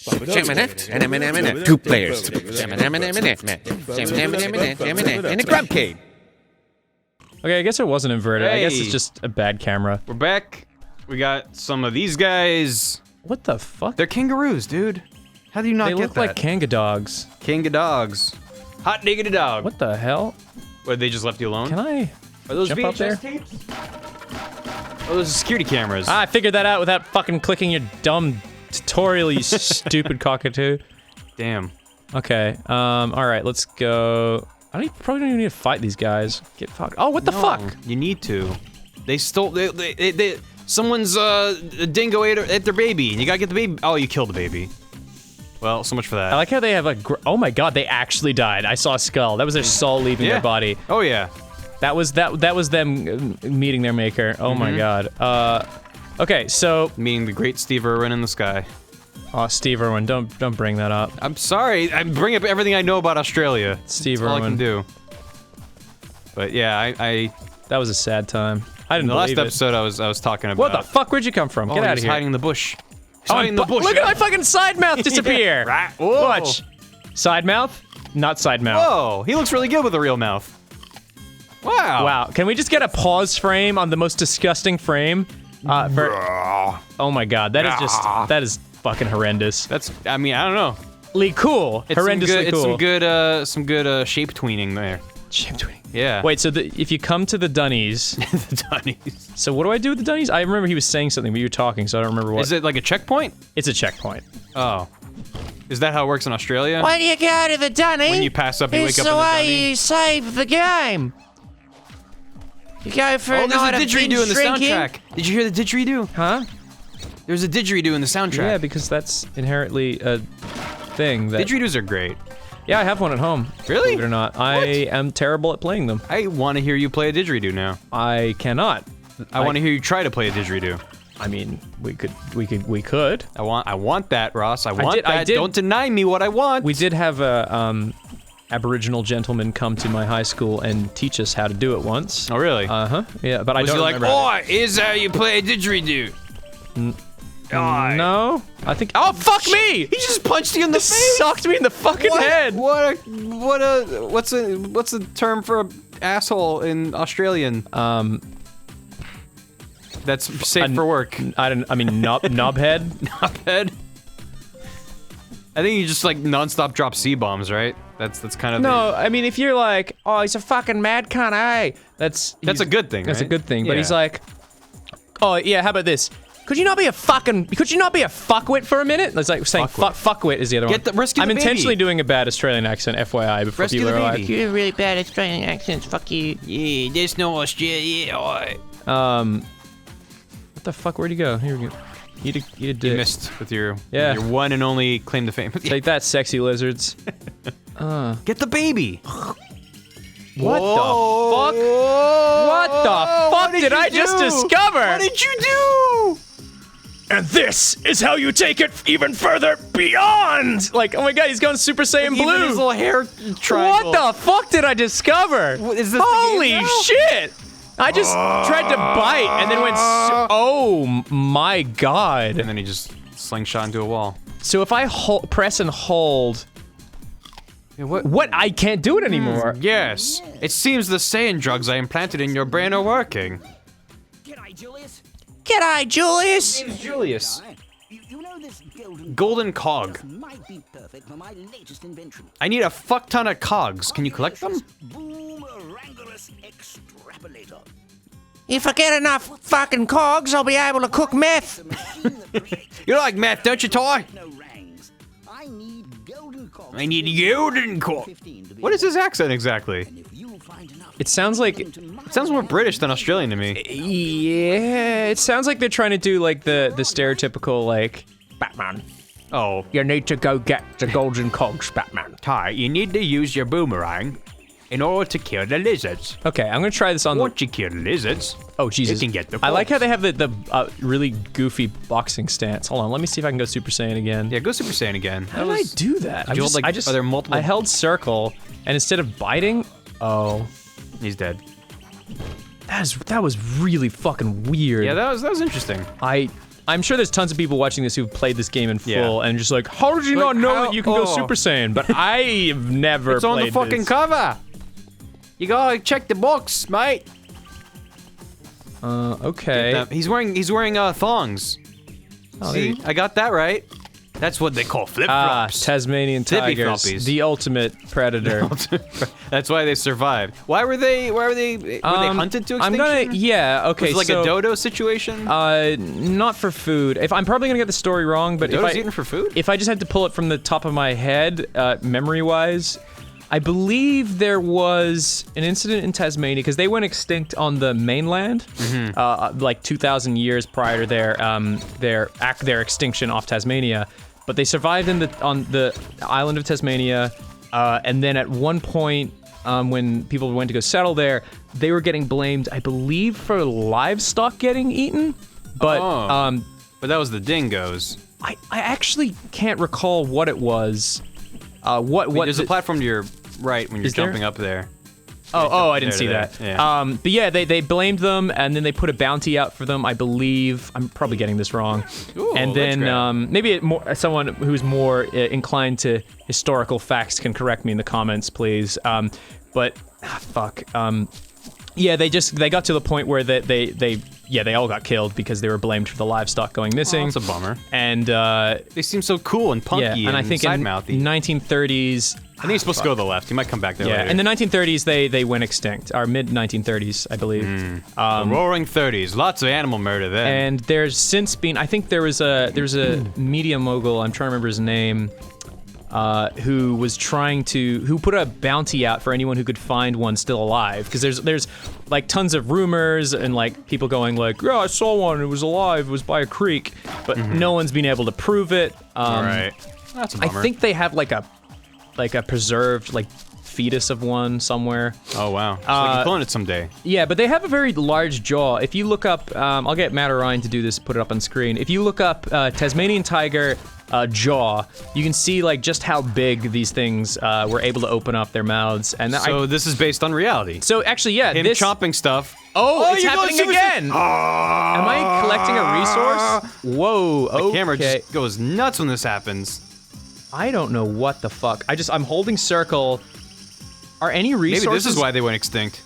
Two players. And a Grumpcade. Okay, I guess it wasn't inverted. I guess Hey. it's just a bad camera. We're back. We got some of these guys. What the fuck? They're kangaroos, dude. How do you not They get look that? like kanga dogs. Kanga dogs. Hot diggity dog. What the hell? What, they just left you alone? Can I Are those jump VHS up there? tapes? Oh, those are security cameras. Ah, I figured that out without fucking clicking your dumb tutorial, you stupid cockatoo. Damn. Okay, alright, let's go. Probably don't even need to fight these guys. Get fucked. Oh, what the fuck? You need to. They stole. Someone's a dingo ate their baby, and you gotta get the baby. Oh, you killed the baby. Well, so much for that. I like how they have a. Oh my god, they actually died. I saw a skull. That was their soul leaving their body. Oh yeah. That was them meeting their maker. Oh my god. Okay, so. Meeting the great Steve Irwin in the sky. Oh, Steve Irwin, don't bring that up. I'm sorry. I bring up everything I know about Australia. Steve That's all I Irwin. can do. But yeah, That was a sad time. I didn't in the last believe it. episode I was talking about. What the fuck? Where'd you come from? Oh, Get out of he's here. hiding in the bush. He's Oh, hiding in the bush. look at my fucking side mouth disappear. Right. Whoa. Watch. Side mouth? Not side mouth. Whoa, he looks really good with a real mouth. Wow. Wow. Can we just get a pause frame on the most disgusting frame? Oh my god, that is fucking horrendous. That's. I mean, I don't know. Cool. It's Horrendously cool. It's some good shape tweening there. Shape tweening. Yeah. Wait, so if you come to the Dunnies, the Dunnies. so what do I do with the Dunnies? I remember he was saying something, but you were talking, so I don't remember what. Is it like a checkpoint? It's a checkpoint. Oh. Is that how it works in Australia? When you go to the dunny, When you pass up, you wake it's up the in the way dunny? you save the game. You go for Oh, a night of there's a didgeridoo in binge the drinking. soundtrack. Did you hear the didgeridoo? Huh? There's a didgeridoo in the soundtrack. Yeah, because that's inherently a thing that. Didgeridoos are great. Yeah, I have one at home. Really? Believe it or not, I am terrible at playing them. I want to hear you play a didgeridoo now. I cannot. I want to hear you try to play a didgeridoo. I mean, we could. I want that, Ross. I want did- I that. did- Don't deny me what I want. We did have a Aboriginal gentleman come to my high school and teach us how to do it once. Oh, really? Yeah, but I Was don't he like, remember. oh, here's how you play a didgeridoo? No, I think. Oh fuck me! He just punched you in the He face. sucked me in the fucking head. What's a term for a asshole in Australian? That's safe for work. I mean, knobhead. Knobhead. I think you just like nonstop drop C-bombs, right? That's kind of No, I mean if you're like, oh, he's a fucking mad cunt, eh? That's a good thing. That's a right? good thing. But Yeah. he's like, oh yeah, how about this? Could you not be a fuckwit for a minute? It's like saying fuckwit is the other one. Rescue I'm the baby. intentionally doing a bad Australian accent, FYI, before Rescue people the are baby. like, You have really bad Australian accents. Fuck you. Yeah, there's no Australia. what the fuck? Where'd he go? Here we go. Eat a You dick. missed with your Yeah. your one and only claim to fame. Take that, sexy lizards. Get the baby. What the fuck? What the fuck did I just discover? What did you do? And this is how you take it even further beyond! Like, oh my god, he's going Super Saiyan Even Blue! his little hair triangle. What the fuck did I discover? What, is this the Holy game now? shit! I just tried to bite and then went oh my god. And then he just slingshot into a wall. So if I press and hold... Yeah, what? What? I can't do it anymore. Yes. It seems the Saiyan drugs I implanted in your brain are working. G'day, Julius. G'day, Julius. Name's Julius. You know this Golden cog. might be perfect for my latest invention. I need a fuck ton of cogs. Can you collect them? Boomerangulus extrapolator. If I get enough fucking cogs, I'll be able to cook meth. The machine that creates You like meth, don't you, Toy? no rangs. I need golden cogs. I need golden cog. 15 to be What is his accent exactly? If you find enough, It sounds like... It sounds more British than Australian to me. Yeah, it sounds like they're trying to do like the stereotypical like Batman. Oh. You need to go get the golden cogs, Batman. Ty, you need to use your boomerang in order to kill the lizards. Okay, I'm gonna try this on the... Once you kill the lizards, Oh, Jesus. you can get the I like how cogs. they have the really goofy boxing stance. Hold on, let me see if I can go Super Saiyan again. Yeah, go Super Saiyan again. How did I do that? Did you hold, like, are there multiple- I held circle, and instead of biting... Oh. He's dead. That was really fucking weird. Yeah, that was interesting. I I'm sure there's tons of people watching this who've played this game in full Yeah. and just like, how did you not know that you can go Super Saiyan? But I've never It's on played the fucking this. cover. You gotta check the box, mate. Okay. He's wearing thongs. Oh, See, I got that right. That's what they call flip flops. Tasmanian Tippy tigers, floppies. the ultimate predator. That's why they survived. Were they hunted to extinction? Yeah, okay. Was it like so, a dodo situation? Not for food. I'm probably gonna get the story wrong, but Dodos eaten for food? if I just had to pull it from the top of my head, memory-wise, I believe there was an incident in Tasmania because they went extinct on the mainland, like 2,000 years prior to their extinction off Tasmania. But they survived on the island of Tasmania, and then at one point, when people went to go settle there, they were getting blamed, I believe, for livestock getting eaten. But but that was the dingoes. I actually can't recall what it was. There's a platform to your right when you're Is there? jumping up there. Oh, I didn't There see to that. there, yeah. But yeah, they blamed them, and then they put a bounty out for them, I believe. I'm probably getting this wrong. Ooh, and that's then great. someone who's more inclined to historical facts can correct me in the comments, please. Yeah, they got to the point where they all got killed because they were blamed for the livestock going missing. That's a bummer. And They seem so cool and punky yeah, and I think in side-mouthy. 1930s. I think he's supposed to go to the left. He might come back there Yeah, later. in the 1930s they went extinct, or mid 1930s, I believe. The Roaring 30s. Lots of animal murder then. And there's since been, I think there was a media mogul, I'm trying to remember his name, who put a bounty out for anyone who could find one still alive, because there's like tons of rumors and like people going like, yeah, I saw one, it was alive, it was by a creek, but no one's been able to prove it. All right. That's a I bummer. think they have like a preserved like fetus of one somewhere. Oh, wow. So they can clone it someday. Yeah, but they have a very large jaw. If you look up, I'll get Matt or Ryan to do this, put it up on screen. If you look up Tasmanian tiger jaw, you can see like just how big these things were able to open up their mouths. And So this is based on reality. so actually, yeah, Him this. chopping stuff. Oh, it's you go happening Super again. Am I collecting a resource? Whoa. Okay. The camera just goes nuts when this happens. I don't know what the fuck. I'm holding circle. Are any resources? Maybe this is why they went extinct.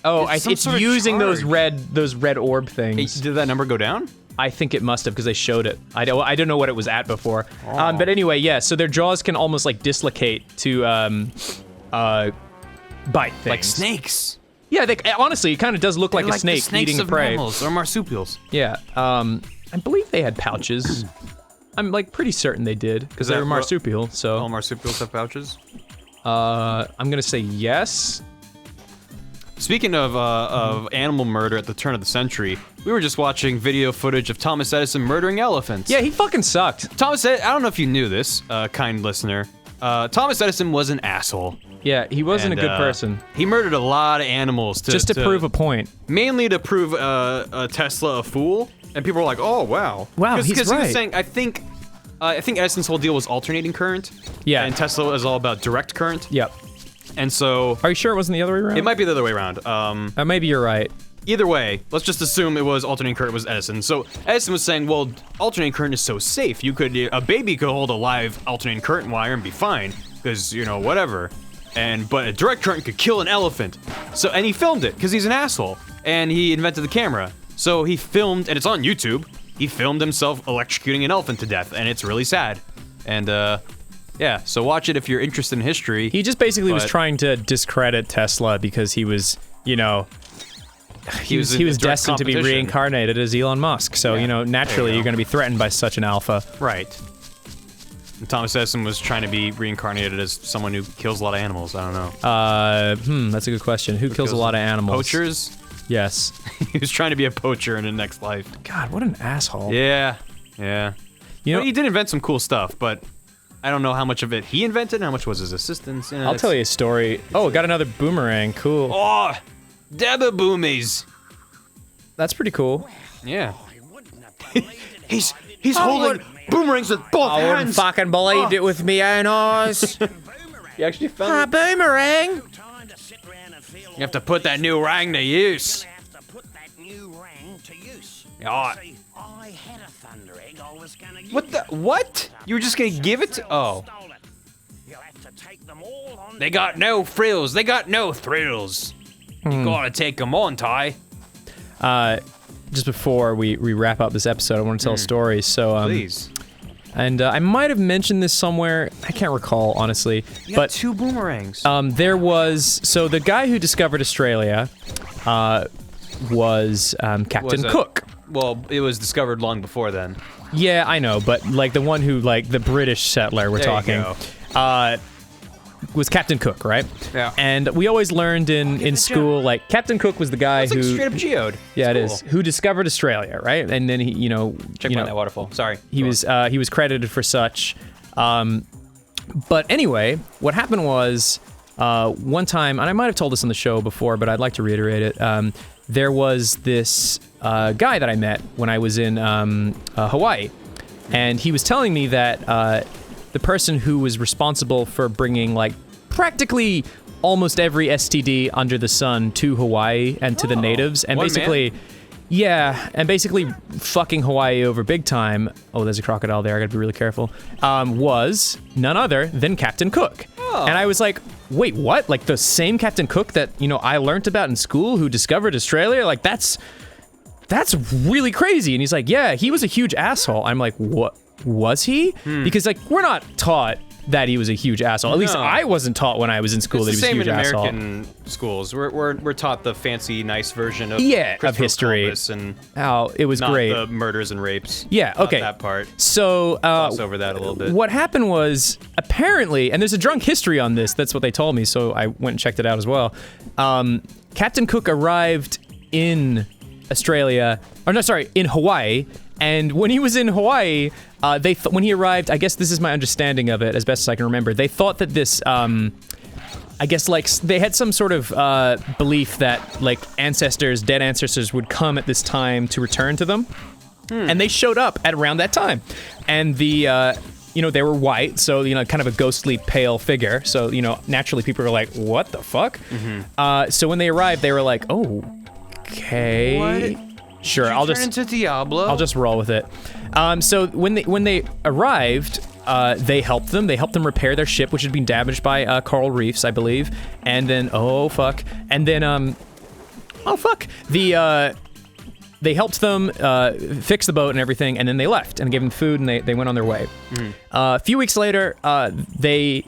Oh, It's some it's sort of using those charge. red orb things. Did that number go down? I think it must have, because they showed it. I don't know what it was at before. But anyway, yeah. So their jaws can almost like dislocate to bite things. Like snakes. Yeah, honestly, it kind of does look like a They're snake the snakes eating of prey. mammals or marsupials. Yeah. I believe they had pouches. I'm like pretty certain they did, because they that were what- marsupial. So All marsupials have pouches. I'm gonna say yes. Speaking of animal murder at the turn of the century, we were just watching video footage of Thomas Edison murdering elephants. Yeah, he fucking sucked. I don't know if you knew this, kind listener. Thomas Edison was an asshole. Yeah, he wasn't And, a good person. He murdered a lot of animals Just to prove a point. mainly to prove Tesla a fool. And people were like, "Oh wow, Wow, he's Because he right. was saying, I think Edison's whole deal was alternating current. Yeah. And Tesla was all about direct current. Yep. And so Are you sure it wasn't the other way around? it might be the other way around. Maybe you're right. Either way, let's just assume it was alternating current was Edison. So Edison was saying, well, alternating current is so safe. A baby could hold a live alternating current wire and be fine, because whatever. But a direct current could kill an elephant. And he filmed it because he's an asshole, and he invented the camera. So he filmed, and it's on YouTube. He filmed himself electrocuting an elephant to death, and it's really sad. And yeah, so watch it if you're interested in history. He just basically was But- trying to discredit Tesla because he was, he was in direct destined to be competition. reincarnated as Elon Musk. So, Yeah, naturally there you you're go. going to be threatened by such an alpha. Right. And Thomas Edison was trying to be reincarnated as someone who kills a lot of animals. I don't know. That's a good question. Who kills a lot of animals? Poachers? Yes. He was trying to be a poacher in the next life. God, what an asshole. Yeah. You know, He did invent some cool stuff, but I don't know how much of it he invented and how much was his assistants. I'll tell you a story. Oh, got another boomerang. Cool. Oh, Dabba Boomies. That's pretty cool. Yeah. He's holding boomerangs with both hands. fucking believed it with me own eyes. You actually found it? Boomerang. Time to sit around and feel You have to put that new rang to use. have to put that new rang to use. Yeah. See, I had a thunder egg I was gonna give What the? What? You were just gonna give it to? Oh. Stole it. You'll have to take them all on. They got no frills. They got no thrills. You gotta take them on, Ty. Just before we wrap up this episode, I want to tell a story. So, Please. And I might have mentioned this somewhere. I can't recall, honestly. You But got 2 boomerangs. there was... So the guy who discovered Australia was Captain Cook. Well, it was discovered long before then. Yeah, I know, but like the one who, like the British settler we're There you talking, was Captain Cook, right? Yeah. And we always learned in school, like Captain Cook was the guy It's who... like straight up geode. Yeah, it It's is. Who discovered Australia, right? And then he, Check you out know, that waterfall. Sorry. he was credited for such. But anyway, what happened was one time, and I might have told this on the show before, but I'd like to reiterate it. There was this guy that I met when I was in Hawaii, and he was telling me that the person who was responsible for bringing like practically almost every STD under the sun to Hawaii and to the natives, and one basically. man? Yeah, and basically fucking Hawaii over big time. Oh, there's a crocodile there. I gotta be really careful. Was none other than Captain Cook. And I was like, wait, what? Like the same Captain Cook that, I learned about in school who discovered Australia? Like that's really crazy. And he's like, yeah, he was a huge asshole. I'm like, what? Was he? Because like, we're not taught that he was a huge asshole. At least No. I wasn't taught when I was in school It's that the he was a same huge in asshole. American schools. We're taught the fancy, nice version of Of Christopher history. Columbus and Oh, it was not great. the murders and rapes. Yeah, Not okay. that part. So, Gloss over that a little bit. what happened was, apparently, and there's a drunk history on this, that's what they told me, so I went and checked it out as well. Captain Cook arrived in Australia, in Hawaii, and when he was in Hawaii, when he arrived, I guess this is my understanding of it, as best as I can remember, they thought that this, I guess, like, they had some sort of belief that, like, dead ancestors would come at this time to return to them. And they showed up at around that time. And they were white, so, kind of a ghostly pale figure. So, naturally people were like, what the fuck? So when they arrived, they were like, oh, okay. What? Sure, Turn into Diablo. I'll just roll with it. So when they arrived, they helped them. They helped them repair their ship, which had been damaged by coral reefs, I believe. And then, they helped them fix the boat and everything, and then they left and gave them food, and they went on their way. A few weeks later, their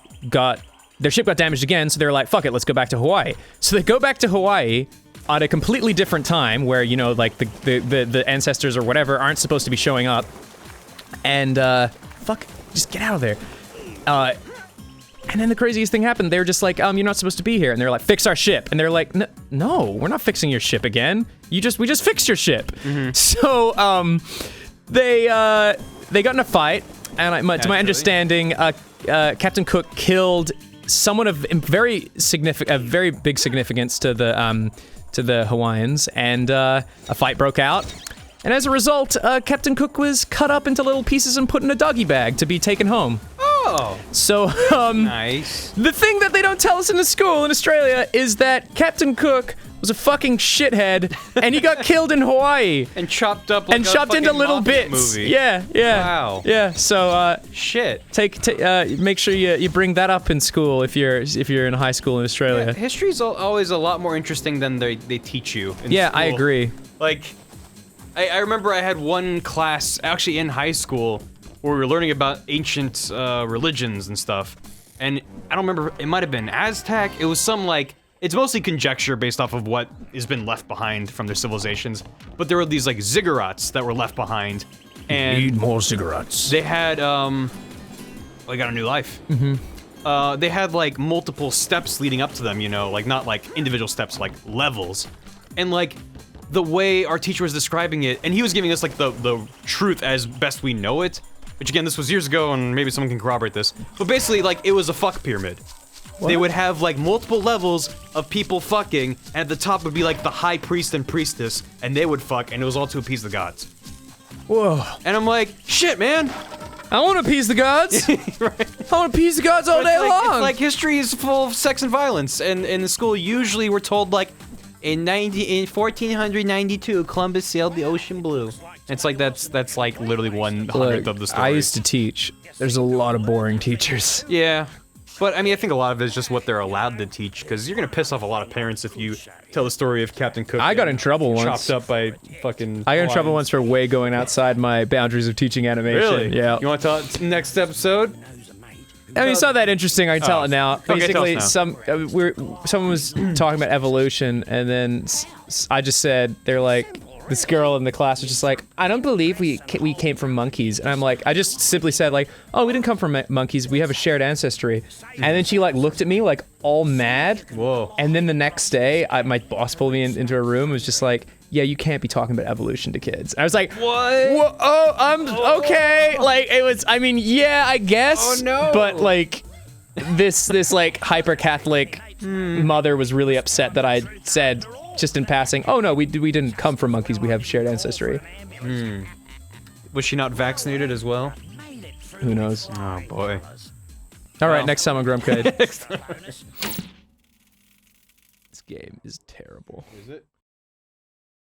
ship got damaged again, so they were like, fuck it, let's go back to Hawaii. So they go back to Hawaii at a completely different time where, like the ancestors or whatever aren't supposed to be showing up. And, just get out of there. And then the craziest thing happened. They were just like, you're not supposed to be here. And they're like, fix our ship. And they're like, no, we're not fixing your ship again. We just fixed your ship. So, they got in a fight. And to my understanding, Captain Cook killed someone of very big significance to the Hawaiians, and a fight broke out. And as a result, Captain Cook was cut up into little pieces and put in a doggy bag to be taken home. Oh. So, Nice. the thing that they don't tell us in the school in Australia is that Captain Cook was a fucking shithead, and he got killed in Hawaii. And chopped up like And a chopped into fucking little mafia bits. movie. Yeah. Wow. Yeah, so, Shit. make sure you bring that up in school if you're in high school in Australia. History's always a lot more interesting than they teach you in Yeah, school. I agree. Like, I remember I had one class, actually in high school, where we were learning about ancient religions and stuff. And I don't remember, it might have been Aztec. It was some, like, it's mostly conjecture based off of what has been left behind from their civilizations. But there were these, like, ziggurats that were left behind. And more cigarettes. they had, they got a new life. They had, like, multiple steps leading up to them, like, not, like, individual steps, like, levels. And, like, the way our teacher was describing it, and he was giving us, like, the truth as best we know it, which, again, this was years ago, and maybe someone can corroborate this, but basically, like, it was a fuck pyramid. They would have, like, multiple levels of people fucking, and at the top would be, like, the high priest and priestess, and they would fuck, and it was all to appease the gods. Whoa. And I'm like, shit, man! I want to appease the gods. Right. I want to appease the gods all day long. It's like history is full of sex and violence, and in the school, usually we're told, like, in 1492, Columbus sailed the ocean blue. It's like that's like literally 1/100th of the story. I used to teach. There's a lot of boring teachers. Yeah. But, I mean, I think a lot of it is just what they're allowed to teach, because you're going to piss off a lot of parents if you tell the story of Captain Cook. I got in trouble once. Chopped up by fucking... I got in trouble once for way going outside my boundaries of teaching animation. Really? Yeah. You want to tell it next episode? I mean, it's not that interesting. I can tell it now. Okay, tell us Basically, now. someone was talking about evolution, and then I just said, they're like, this girl in the class was just like, I don't believe we came from monkeys. And I'm like, I just simply said like, oh, we didn't come from monkeys. We have a shared ancestry. And then she like looked at me like all mad. Whoa. And then the next day, my boss pulled me into a room and was just like, yeah, you can't be talking about evolution to kids. And I was like, what? Oh, I'm okay. Like it was, I mean, yeah, I guess. Oh, no. But like this like hyper Catholic mother was really upset that I said just in passing, oh no, we didn't come from monkeys, we have shared ancestry. Was she not vaccinated as well? Who knows? Oh, boy. All right, Well. next time on Grumpcade. This game is terrible. Is it?